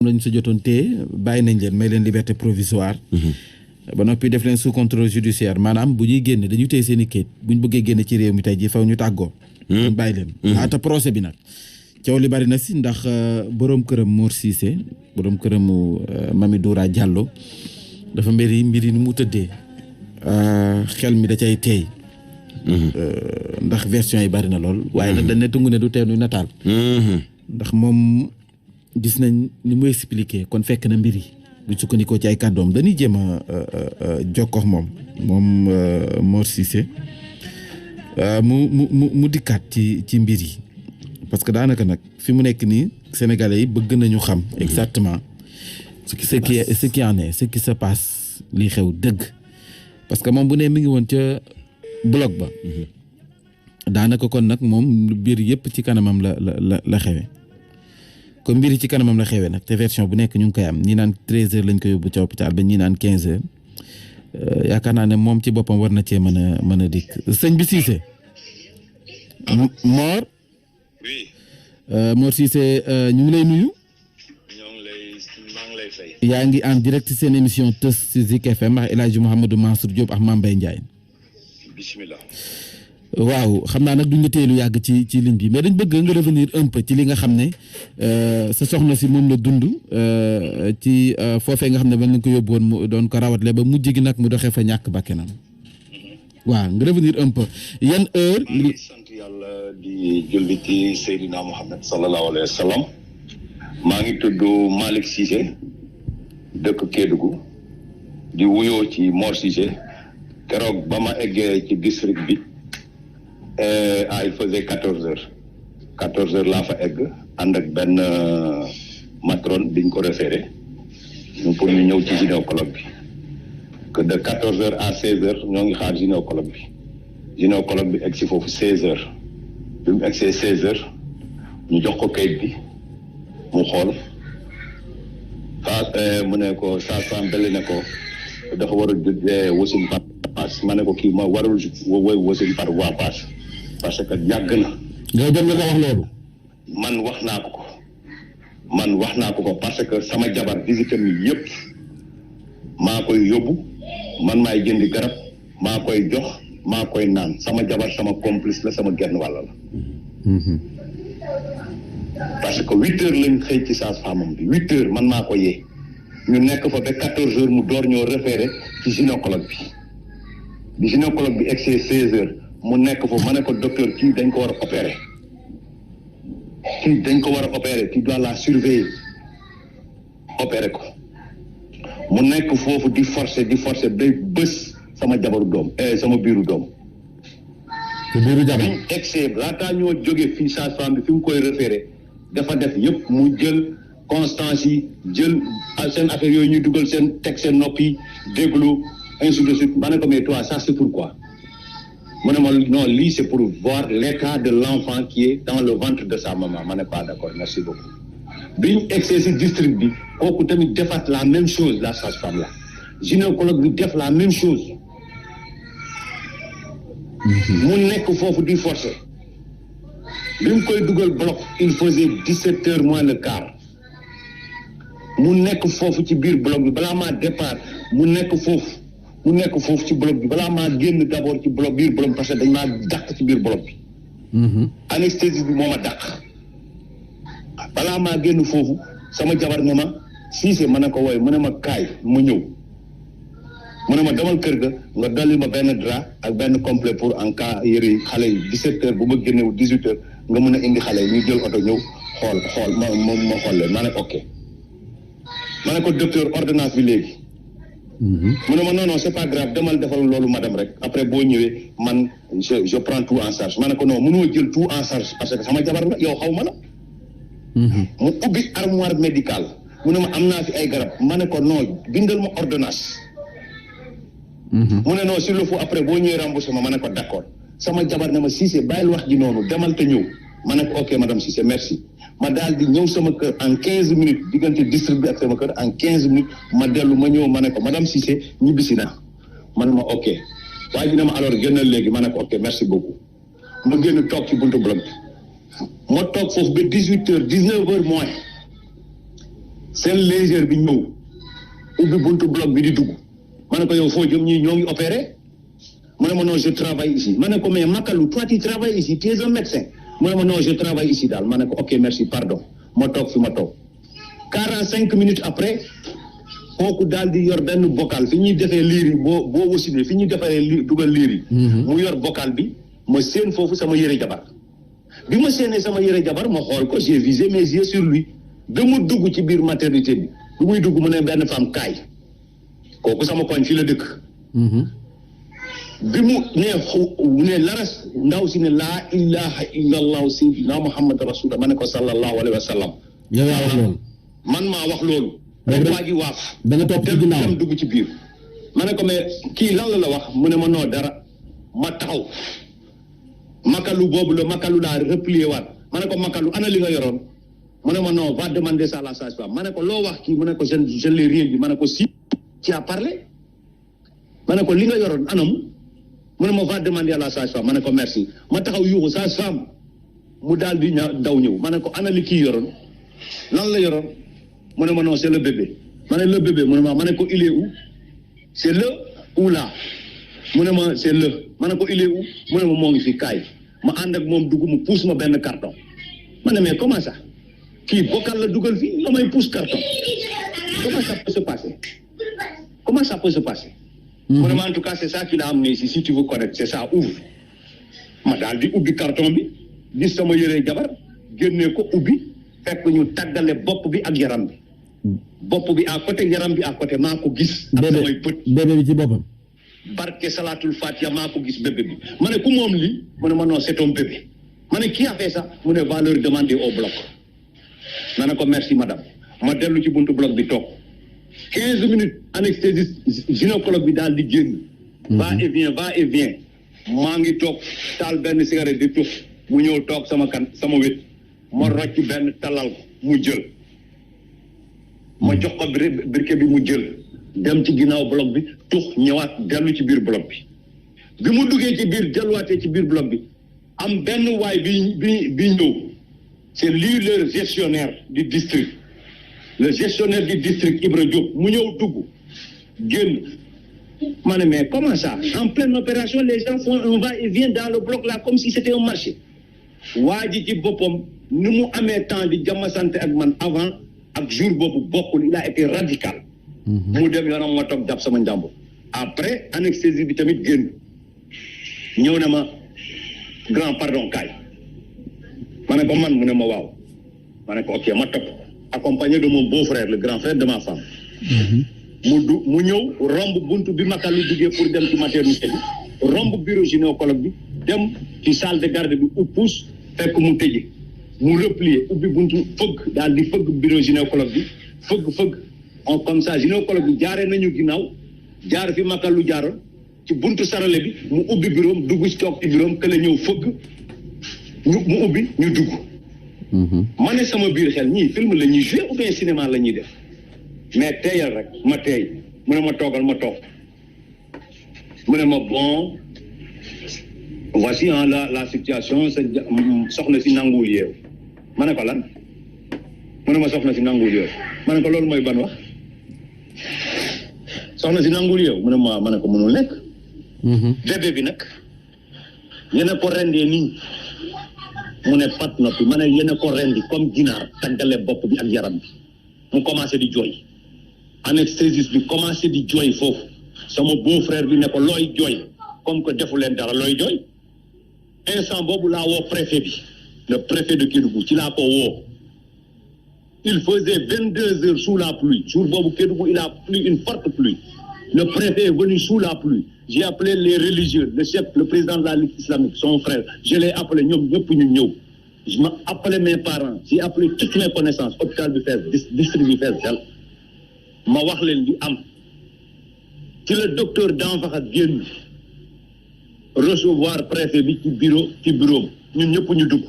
lañ sa jotoon téye bàyyi nañ leen may leen liberté provisoire. ba noppi def leen sous contrôle judiciaire maanaam bu ñuy génne dañu téye seen i kayit bu ñu bëggee génne ci réew mi tey jii faw ñu tàggoo. ñu bàyyi leen. laata procès bi nag. coow li bari na si ndax borom këram Mor Cissé borom këramu Mami Doura Diallo dafa mbir yi ni mu tëddee xel mi da cay teey. ndax version yi bari na lool. waaye nag dañ ne tungu ne du teenu nataal. ndax moom gis nañ ni mu expliqué kon fekk na mbir yi bu sukkandikoo ci ay kàddoom dañuy jéem a jokkoo moom Mor Cissé mu dikkaat ci mbir yi. parce que daanaka nag fi mu nekk nii sénégalais yi bëgg nañu xam exactement ce qui en est ce qui se passe li xew dëgg parce que moom bu ne mi ngi woon ca blog ba daanaka kon nag moom mbir yëpp ci kanamam la xewe comme mbir yi ci kanamam la xewe nag te version bu nekk ñu ngi koy am ñi naan 13h lañ ko yóbbu ca hôpital ba ñi naan 15h yaakaar naa ne moom ci boppam war na cee mën a dikk sëñ bi Cissé Mor oui. Mor Cissé ñu ngi lay nuyu. maa ngi lay fay. yaa ngi en direct seen émission Teuss ci Zik FM ak El Hadj Mouhamadou Mansour Diop ak Mame Mbaye Ndiaye. bismillah. waaw xam naa nag duñ la teelu yàgg ci ligne bi mais dañ bëgg nga revenir un peu ci li nga xam ne sa soxna si moom la dund ci foofee nga xam ne ban lañ ko yóbbu woon mu doon ko rawatle ba mujj gi nag mu doxee fa ñàkk bakkanam. waaw nga revenir un peu yan heure. maa ngi sant yàlla di julli ci Seydina Mohamed sallallahu alayhi wa sallam. maa ngi tudd Malick Cissé dëkk Kédougou di wuyoo ci Mor Cissé keroog ba ma eggee ci district bi il faisait 14h laa fa egg ànd ak benn matron biñ ko référé ñu pour ñu ñëw ci gynécologue bi que de 14h à 16h ñoo ngi xaar gynécologue bi egg si foofu 16h bi mu eggsee 16h ñu jox ko kayit bi mu xool mu ne ko saa mbele ne ko dafa war a wasin par passe ma ne ko kii ma warul wasin par voie passe parce que yàgg na. yow dem nga ko wax loolu. man wax naa ko parce que sama jabar visite mi yëpp maa koy yóbbu man maay jëndi garab maa koy jox maa koy naan sama jabar sama complice la sama genn wàll la. parce que 8h lañ xëy ci sage-femme bi 8h man maa ko yee ñu nekk fa ba 14h mu door ñoo référé ci gynécologue bi gynécologue bi egsee 16h mu nekk fa ma ne ko docteur kii dañ ko war a opérer tu dois la surveiller opérer ko mu nekk foofu di forcer day bës sama jabaru doom sama biiru doom. te biiru jabar biñ egsee laataa ñoo jógee fii sage-femme bi fi mu koy référé dafa def yëpp mu jël constance yi jël seen affaire yooyu ñuy dugal teg seen nopp yi déglu ainsi de suite ma ne ko mais toi ça c'est pourquoi mu ne ma non lii c'est pour voir l'état de l'enfant qui est dans le ventre de sa maman ma ne pas d'accord merci beaucoup biñ egsee si district bi kooku tamit defaat la même chose la sage-femme la gynécologue bi def la même chose mu nekk foofu di forcer bi mu koy dugal bloc il faisait 17h moins le quart mu nekk foofu ci biir bloc bi balaa maa départ mu nekk foofu ci bloc bi balaa maa génn d'abord ci biir bloc parce que dañ maa dàq ci biir bloc bi. anesthésie bi moo ma dàq. balaa maa génn foofu sama jabar ne ma Cissé ma ne ko woy mu ne ma kaay ma ñëw mu ne ma demal kër ga nga dolli ma benn drap ak benn complet pour en cas yëre xale yi 17h bu ma génnewu 18h. nga mën a indi xale yi ñu jël oto ñëw xool ma xool leen ma ne ok ma ne ko docteur ordonnance bi léegi. mu ne ma non c'est pas grave demal defal loolu madame rek après boo ñëwee man je prends tout en charge ma ne ko non mënoo jël tout en charge parce que sama jabar la yow xaw ma la. mu ubbi armoire médicale mu ne ma am naa fi ay garab ma ne ko non bindal ma ordonnance. mu ne non s'il le faut après boo ñëwee remboursé ma ne ko d'accord. sama jabar ne ma Cissé bàyyil wax ji noonu demal te ñëw ma ne ko ok madame Cissé merci ma daal di ñëw sama kër en 15 minutes diggante district bi ak sama kër en 15 minutes ma dellu ma ñëw ma ne ko madame Cissé ñibbisi na ma ne ma ok waaye ji ne ma alors génnal léegi ma ne ko ok merci beaucoup ma génn toog ci buntu bloc bi ma toog foofu ba 18h 19h moins seen légère bi ñëw ubbi buntu bloc bi di dugg ma ne ko yow foo jëm ñii ñoo ngi opéré mu ne ma non je travaille ici ma ne ko mais Makalu toi tu travailles ici tu es un médecin mu ne ma non je travaille ici daal ma ne ko ok merci pardon ma toog fi ma toog 45 minutes après kooku daal di yor benn bocal fi ñuy defee liir yi boo wasine fi ñuy defee dugal liir yi mu yor bocal bi ma séen foofu sama yëre jabar bi ma séenee sama yëre jabar ma xool ko j'ai visé mes yeux sur lui ba mu dugg ci biir maternité bi bu muy dugg mu ne benn femme kaay kooku sama koñ fii la dëkk bi mu ne laras ndaw si ne laa ilaha illa allahu sayyidina muhammad rasulullah ma ne ko sallallahu alayhi wa sallam yow yaa wax loolu man maa wax loolu rek waa ji waaf da nga topp ci ginnaaw dem dugg ci biir ma ne ko mais kii lan la wax mu ne ma noo dara ma taxaw Makalu boobu la Makalu laa replier waat ma ne ko Makalu ana li nga yoroon mu ne ma non va demander ça à la sage-femme ma ne ko loo wax kii mu ne ko je l'ai rien dit ma ne ko si tu as parlé ma ne ko li nga yoroon anam mu ne ma va demander à la sage-femme ma ne ko merci ma taxaw yuuxu sage-femme mu daal di daw ñëw ma ne ko ana li kii yoroon lan la yoroon mu ne ma non c'est le bébé ma ne le bébé mu ne ma ne ko il est où c'est le ou là mu ne ma c'est le ma ne ko il est où mu ne ma moo ngi fi kaay ma ànd ak moom dugg mu pousse ma benn carton ma ne mais comment ça kii bokkal la dugal fii la may pousse carton comment ça peut se passer comment ça peut se passer mu ne ma en tout cas c'est ça qui l'a amené ici si tu veux connaître c'est ça ouvre ma daal di ubbi carton bi gis sama yëre jabar génnee ko ubbi fekk ñu tàggale bopp bi ak yaram bi bopp bi à côté yaram bi à côté maa ko gis ak samay bët bébé bi ci boppam barke salatul fatiha maa ko gis bébé bi ma ne ku moom lii mu ne ma non c'est ton bébé ma ne qui a fait ça mu ne va leur demander au bloc ma ne ko merci madame ma dellu ci buntu bloc bi toog 15 minutes anesthésiste gynécologue bi daal di génn va et vient maa ngi toog taal benn cigarette di tux mu ñëw toog sama sama wét ma rocc benn talal ko mu jël ma jox ko briquet bi mu jël dem ci ginnaaw bloc bi tux ñëwaat dellu ci biir bloc bi mu duggee ci biir delluwaatee ci biir bloc bi am benn waay bi ñëw c'est lui le gestionnaire du district Ibra Diop mu ñëw dugg génn ma ne mais comment ça en pleine opération les gens font un va-et-vient dans le bloc là comme si c'était un marché waa ji ci boppam ni mu amee temps di jamasante ak man avant ak jour boobu bokkul il a été radical mu dem yoonam ma toog jàpp sama njàmbur après anesthésie bi tamit génn ñëw ne ma grand pardon kaay ma ne ko man mu ne ma waaw ma ne ko ok ma topp accompagné de mon beau-frère le grand frère de ma femme mu ñëw romb buntu bi Makalu duggee pour dem ci maternité bi romb bureau gynécologue bi dem ci salle de garde bi pousse fekk mu tëje mu replier ubbi buntu fëgg daal di fëgg bureau gynécologue bi fëgg on comme ça gynécologue bi jaaree nañu ginnaaw jaar fi Makalu jaaroon ci buntu sarale bi mu ubbi bureau dugg ci toog ci bureau kële ñëw fëgg mu ubbi ñu dugg ma ne sama biir xel ñii film la ñuy jouer ou bien cinéma la ñuy def mais teeyal rek ma teey mu ne ma toogal ma toog mu ne ma bon voici la situation sa soxna si nanguwul yeew ma ne ko lan mu ne ma soxna si nanguwul yeew ma ne ko loolu mooy ban wax soxna si nanguwul yeew mu ne ma ne ko mënul nekk bébé bi nag yéen a ko rendee nii mu ne pat noppi ma ne yéen a ko rendi comme ginaar taggale bopp bi ak yaram bi mu commencé di jooy anesthésiste bi commencé di jooy foofu sama beau frère bi ne ko looy jooy comme que defu leen dara looy jooy instant boobu laa woo préfet bi le préfet de Kédougou ci laa ko woo il faisait 22 heures sous la pluie jour boobu Kédougou il a plu une forte pluie le préfet est venu sous la pluie j'ai appelé les religieux le chef le président de la Ligue islamique son frère je l'ai appelé ñoom ñëpp ñu ñëw je m'ai appelé mes parents j'ai appelé toutes mes connaissances hôpital bi fees district bi fees dal ma wax leen di am ci le docteur Danfakha génn recevoir préfet bi ci bureau ñun ñëpp ñu dugg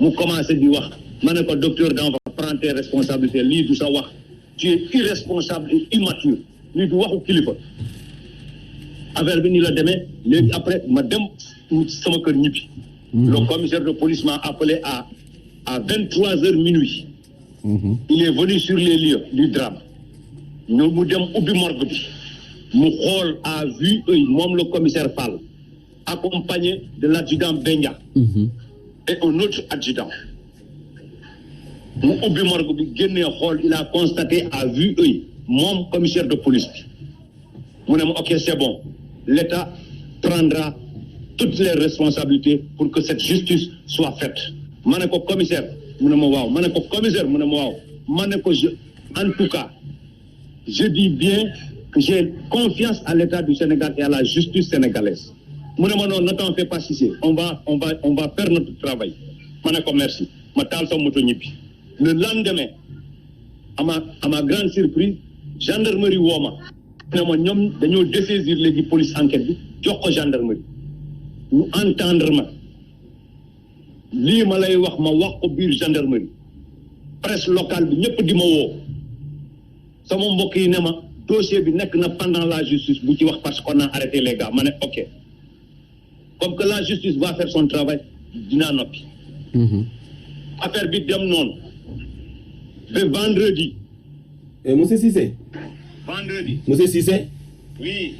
mu commencé di wax ma ne ko docteur Danfakha prends tes responsabilités lii du sa wax tu es irresponsable et immature lii du waxu kilifa affaire bi ni la demee léegi après ma dem sama kër ñibbi le commissaire de police m'a appelé à 23 heures minuit il est venu sur les lieux du drame ñu mu dem ubbi morgue bi mu xool à vue œil moom le commissaire Fall accompagné de l'adjudant Bendia et un autre adjudant mu ubbi morgue bi génnee xool il a constaté à vue œil moom commissaire de police bi mu ne ma ok c'est bon l'État prendra toutes les responsabilités pour que cette justice soit faite ma ne ko commissaire mu ne ma waaw ma ne ko commissaire mu ne ma waaw ma ne ko en tout cas je dis bien que j'ai confiance à l'État du Sénégal et à la justice sénégalaise mu ne ma non ne t'en fais pas Cissé on va faire notre travail ma ne ko merci ma taal sa moto ñibbi le lendemain à ma grande surprise gendarmerie woo ma ne ma ñoom dañoo dessaisir léegi police enquête bi jox ko gendarmerie ñu entendre ma lii ma lay wax ko biir gendarmerie presse locale bi ñëpp di ma woo sama mbokk yi ne ma dossier bi nekk na pendant la justice bu ci wax parce qu'on a arrêté les gars ma ne ok comme que la justice va faire son travail dinaa noppi affaire bi dem noonu ba vendredi monsieur Cissé monsieur Cissé oui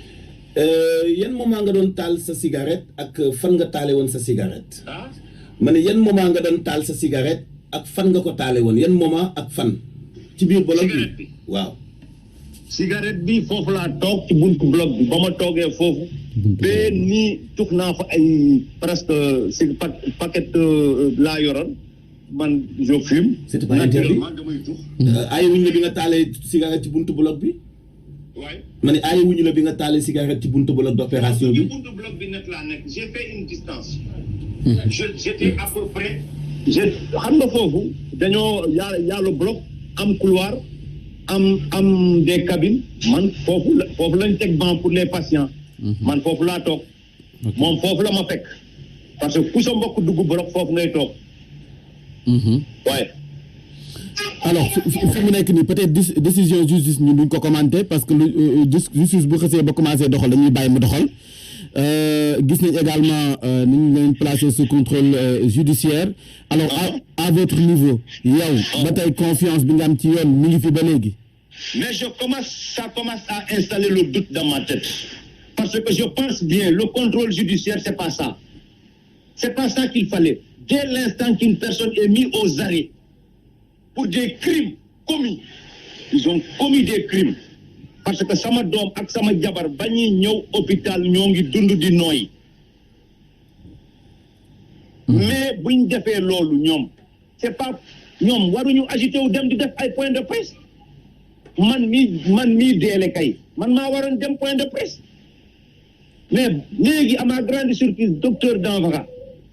yan moment nga doon taal sa cigarette ak fan nga taale woon sa cigarette ma ne yan moment nga doon taal sa cigarette ak fan nga ko taale woon yan moment ak fan ci biir bloc bi waaw cigarette bi foofu laa toog ci buntu bloc bi ba ma toogee foofu ba nii tux naa fa ay presque si paquet laa yoroon man je fume c'était pas interdit ay wuñ la bi nga taalee cigarette ci buntu bloc bi waaye ma ne ay wuñu la bi nga taalee cigarette ci buntu bloc d'opération bi buntu bloc bi net laa nekk j'ai fait une distance j'étais à peu près xam nga foofu dañoo y'a le bloc am couloir am des cabines man foofu lañ teg banc pour les patients man foofu laa toog moom foofu la ma fekk parce que ku sa mbokk dugg bloc foofu ngay toog waaye alors fi mu nekk nii peut-être décision justice ñu duñ ko commenter parce que justice bu xësee ba commencé doxal dañuy bàyyi mu doxal gis nañ également ni ñu leen placé sous contrôle judiciaire alors à votre niveau yow ba tey confiance bi nga am ci yoon mi ngi fi ba léegi mais ça commence à installer le doute dans ma tête parce que je pense bien le contrôle judiciaire c'est pas ça qu'il fallait dès l'instant qu'une personne est mise aux arrêts pour des crimes commis ils ont commis des crimes parce que sama doom ak sama jabar ba ñuy ñëw hôpital ñoo ngi dund di nooy mais buñ defee loolu ñoom c'est pas ñoom waruñu agité wu dem di def ay point de presse man mii deele kay man maa waroon dem point de presse mais léegi à ma grande surprise docteur Danvara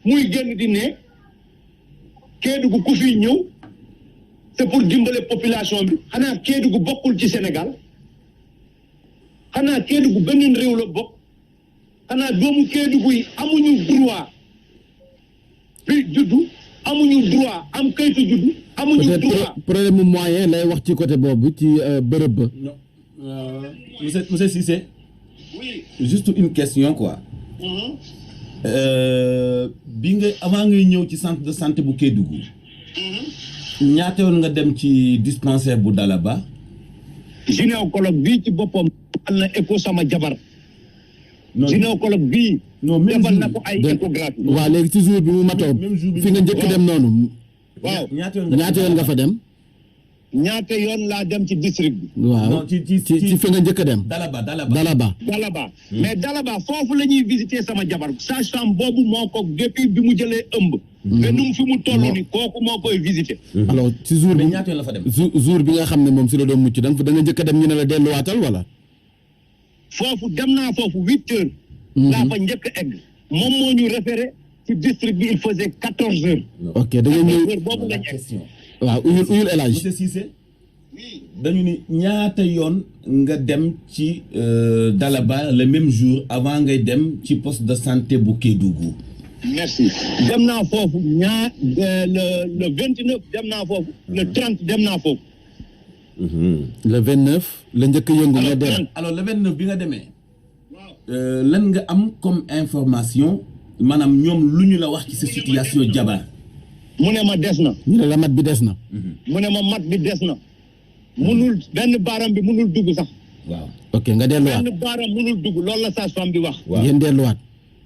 muy génn di ne Kédougou ku fi ñëw c'est pour dimbale population bi xanaa Kédougou bokkul ci Sénégal xanaa Kédougou beneen réew la bokk xanaa doomu Kédougou yi amuñu droit bi juddu amuñu droit am kayitu juddu amuñu droit problème moyen lay wax ci côté boobu ci bërëb ba monsieur Cissé oui juste une question quoi bi nga avant ngay ñëw ci centre de santé bu Kédougou ñaata yoon nga dem ci dispensaire bu Dalaba gynécologue bii ci boppam al na écho sama jabar gynécologue bii defal na ko ay échographie waaw léegi ci jour bi mu matoo fi nga njëkk dem noonu waaw ñaata yoon nga fa dem ñaata yoon laa dem ci district bi waaw ci fi nga njëkk dem Dalaba mais Dalaba foofu la ñuy visiter sama jabar sage-femme boobu moo ko depuis bi mu jëlee ëmb te nu mu fi mu toll ni kooku moo koy visiter alors ci jour bi ñaata yoon la fa dem jour bi nga xam ne moom si la doon mucc da nga njëkk dem ñu ne la delluwaatal wala foofu dem naa foofu 8 heures laa fa njëkk egg moom moo ñu référé ci district bi il faisait 14 heures ok da nga ñëw boobu lañ egg waaw uyul El Hadj monsieur Cissé dañu ni ñaata yoon nga dem ci Dalaba le même jour avant ngay dem ci poste de santé bu Kédougou merci dem naa foofu le 29 dem naa foofu le 30 dem naa foofu le 29 la njëkk yëngu nga dem alors le 29 bi nga demee lan nga am comme information maanaam ñoom lu ñu la wax ci sa situation jabar mu ne ma des na. ñu ne la mat bi des na. mu ne ma mat bi des na. munul benn baaram bi munul dugg sax. waaw ok nga delluwaat. benn baaram munul dugg loolu la sage-femme bi wax. waaw ngeen delluwaat.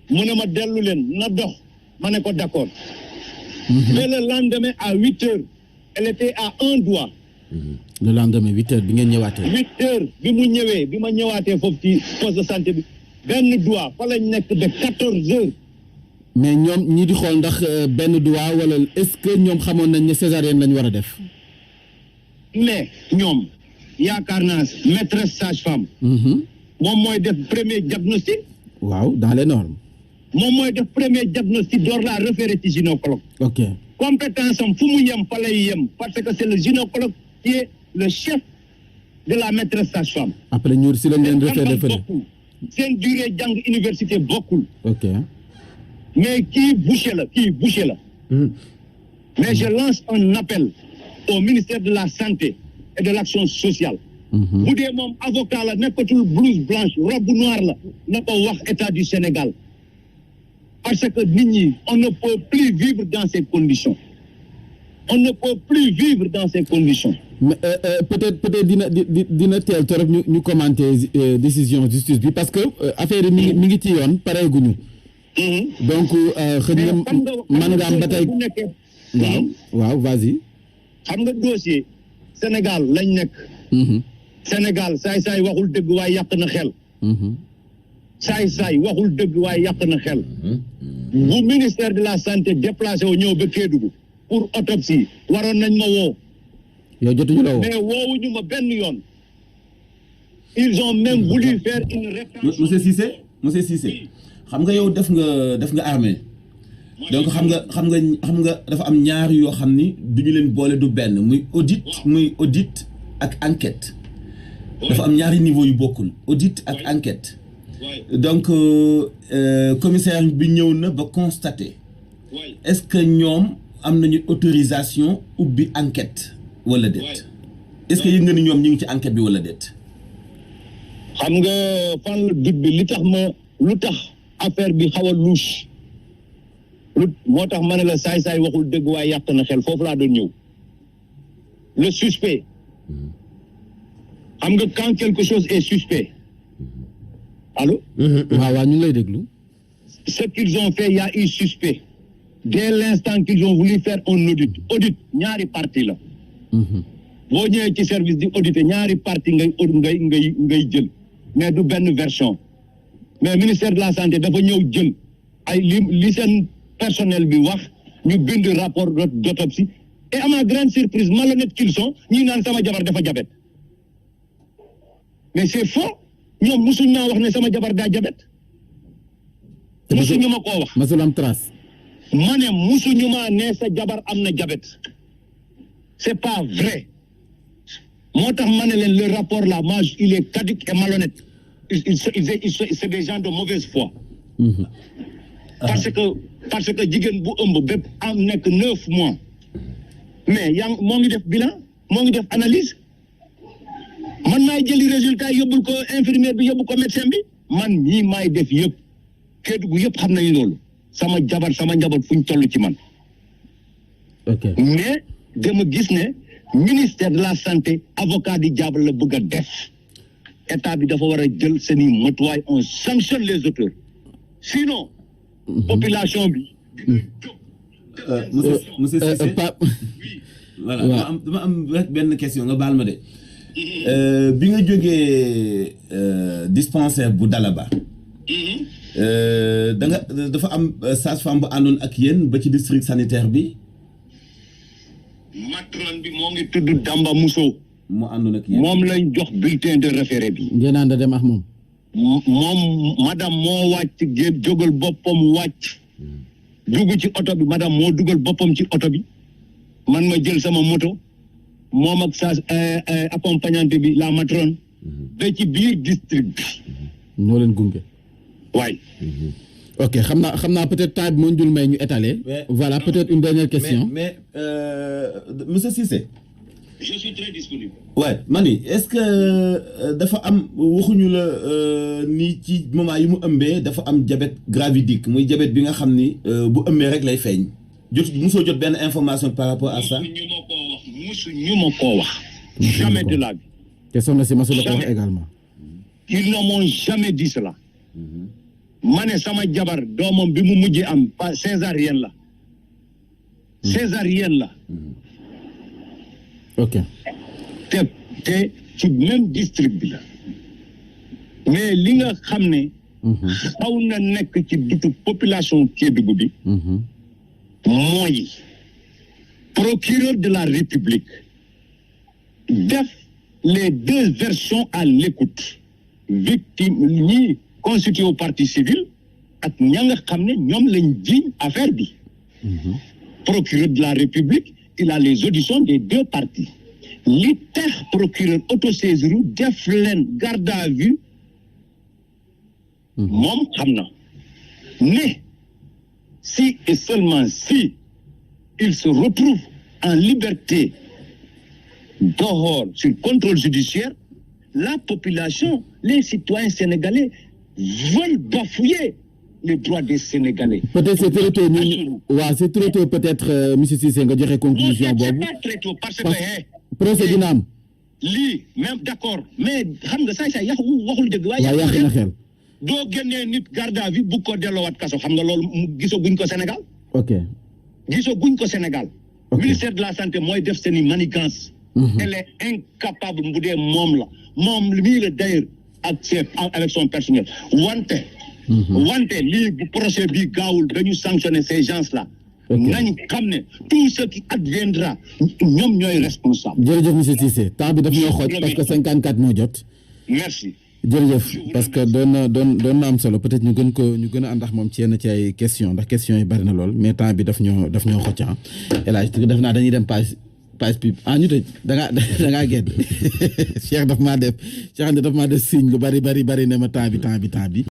mu ne ma dellu leen na dox ma ne ko d'accord. mais le lendemain à 8 heures elle était à un doigt. le lendemain 8 heures bi ngeen ñëwaatee. 8 heures bi mu ñëwee bi ma ñëwaatee foofu ci poste de santé bi benn doigt fa lañ nekk de 14 heures. mais ñoom ñi di xool ndax benn doigt wala est-ce que ñoom xamoon nañ ne césarienne lañ war a def. mais ñoom yaakaar naa maîtresse sage-femme. moom mooy def premier diagnostic. waaw dans les normes. moom mooy def premier diagnostic door la référé ci gynécologue. ok compétence am fu mu yem fa lay yem parce que c'est le gynécologue qui est le chef de la maîtresse sage-femme. après ñu si lañ leen référé fële. seen durée jàng université bokkul. ok mais kii boucher la. mais je lance un appel au ministère de la santé et de l'action sociale. bu dee moom avocat la nekkatul blouse blanche robe noire la na ko wax état du Sénégal parce que nit ñi on ne peut plus vivre dans ces conditions. mais peut-être dina teel torop ñu commenter décision justice bi parce que affaire yi mi ngi ci yoon pareeguñu. donc xëy na mën nga am ba tey. waaw vas-y. xam nga dossier Sénégal lañ nekk. Sénégal saay-saay waxul dëgg waaye yàq na xel. saay-saay waxul dëgg waaye yàq na xel. bu ministère de la santé déplacé wu ñëw ba Kédougou pour autopsie waroon nañ ma woo. yow jotuñu la woo. mais woowuñu ma benn yoon. ils ont même voulu faire une réflexion. monsieur Cissé xam nga yow def nga armée donc xam nga dafa am ñaar yoo xam ni duñu leen boole du benn muy audit ak enquête. dafa am ñaari niveau yu bokkul audit ak enquête. donc commissaire bi ñëw na ba constater est-ce que ñoom am nañu autorisation ubbi enquête wala déet est-ce que yëg nga ni ñoom ñu ngi ci enquête bi wala déet. xam nga fan la dut bi lu tax affaire bi xaw a louche moo tax ma ne la saay-saay waxul dëgg waaye yàq na xel foofu laa doon ñëw le suspect xam nga quand quelque chose est suspect allô. waaw ñu ngi lay déglu. ce qu'ils ont fait, il y a eu suspect. Dès l'instant qu'ils ont voulu faire un audit ñaari parti la. boo ñëwee ci service di auditer ñaari parti ngay jël mais du benn version mais ministère de la santé dafa ñëw jël ay li seen personnel bi wax ñu bind rapport d'autopsie et à ma grande surprise malhonnête qu'ils sont ñi naan sama jabar dafa jabet mais c'est faux ñoom musuñ naa wax ne sama jabar daa jabet musuñu ma koo wax. masul am trace. ma ne musuñu ma ne sa jabar am na jabet c'est pas vrai moo tax ma ne leen le rapport là moi il est caduc et malhonnête c'est des gens de mauvaise foi. parce que jigéen bu ëmb bépp am nekk 9 mois mais moo ngi def bilan moo ngi def analyse man maay jëli résultat yóbbul ko infirmière bi yóbbu ko médecin bi man ñii maay def yëpp Kédougou yëpp xam nañu loolu sama jabar sama njaboot fu ñu toll ci man. ok mais dama gis ne ministère de la santé avocat di jaabal la bëgg a def état bi dafa war a jël seeni matuwaay on sanctionne les auteurs sinon. population bi. monsieur Cissé voilà dama am rek benn question nga baal ma de. bi nga jógee dispensaire bu Dalaba. dafa am sage-femme bu àndoon ak yéen ba ci district sanitaire bi. matron bi moo ngi tudd Damba Mousso. mu àndoon ak yéen moom lañ jox bulletin de référé bi. ngeen ànd dem ak moom. moom madame moo wàcc jógal boppam wàcc. dugg ci oto bi madame moo dugal boppam ci oto bi. man ma jël sama moto. moom ak sa accompagnante bi la matrone. ba ci biir district bi. ñoo leen gunge. waay. ok xam naa peut-être temps bi moo ñu may ñu étaler. voilà peut-être une dernière question. mais monsieur Cissé. je suis très disponible. ouais mani est-ce que dafa am waxuñu la ni ci moment yi mu ëmbee dafa am diabète gravidique muy diabète bi nga xam ni bu ëmbee rek lay feeñ. musoo jot benn information par rapport à ça. musu ñu ma koo wax. Jamais de la vie. te soxna si masu la ko wax également. Ils ne m'ont jamais dit cela. ma ne sama jabar doomam bi mu mujjee am pas césarienne la. césarienne la. ok. te ci même district bi la. mais li nga xam ne. xaw na nekk ci dutu population Kédougou bi. mooy procureur de la République def les deux versions à l'écoute victime ñi constitué au partie civile ak ña nga xam ne ñoom lañ jiiñ affaire bi. procureur de la République il a les auditions des deux parties li tax procureur autosaisir def leen garde à vue moom xam na ne si et seulement si il se retrouve en liberté dehors sur contrôle judiciaire, la population, les citoyens sénégalais veulent bafouer les droits des Sénégalais. Peut-être c'est trop tôt c'est trop tôt peut-être monsieur Cissé nga joxe conclusion boobu. C'est pas très tôt parce que procès dina am. lii même d'accord mais xam nga saay waxul dëgg waaye yàq na xel. doo génnee nit garde à vue bu ko delloowaat kaso xam nga loolu gisaguñ ko Sénégal. ok. gisaguñ ko Sénégal. ok ministère de la santé mooy def seeni manigance. elle est incapable bu dee moom la moom mii la d'ailleurs avec son personnel wante lii bu procès bi gaawul dañu sanctionner ces gens là. nañ xam ne tout ce qui adviendra ñoom ñooy responsable. jërëjëf monsieur Cissé temps bi daf ñoo xooj parce que 54 moo jot. merci. jërëjëf parce que doon na am solo peut-être ñu gën a ànd ak moom ci yenn ci ay question ndax question yi bari na lool mais temps bi daf ñoo xocc El Hadj def naa dañuy dem page pub ñu tëj da ngaa gedd Cheikh daf maa def signe lu bari ne ma temps bi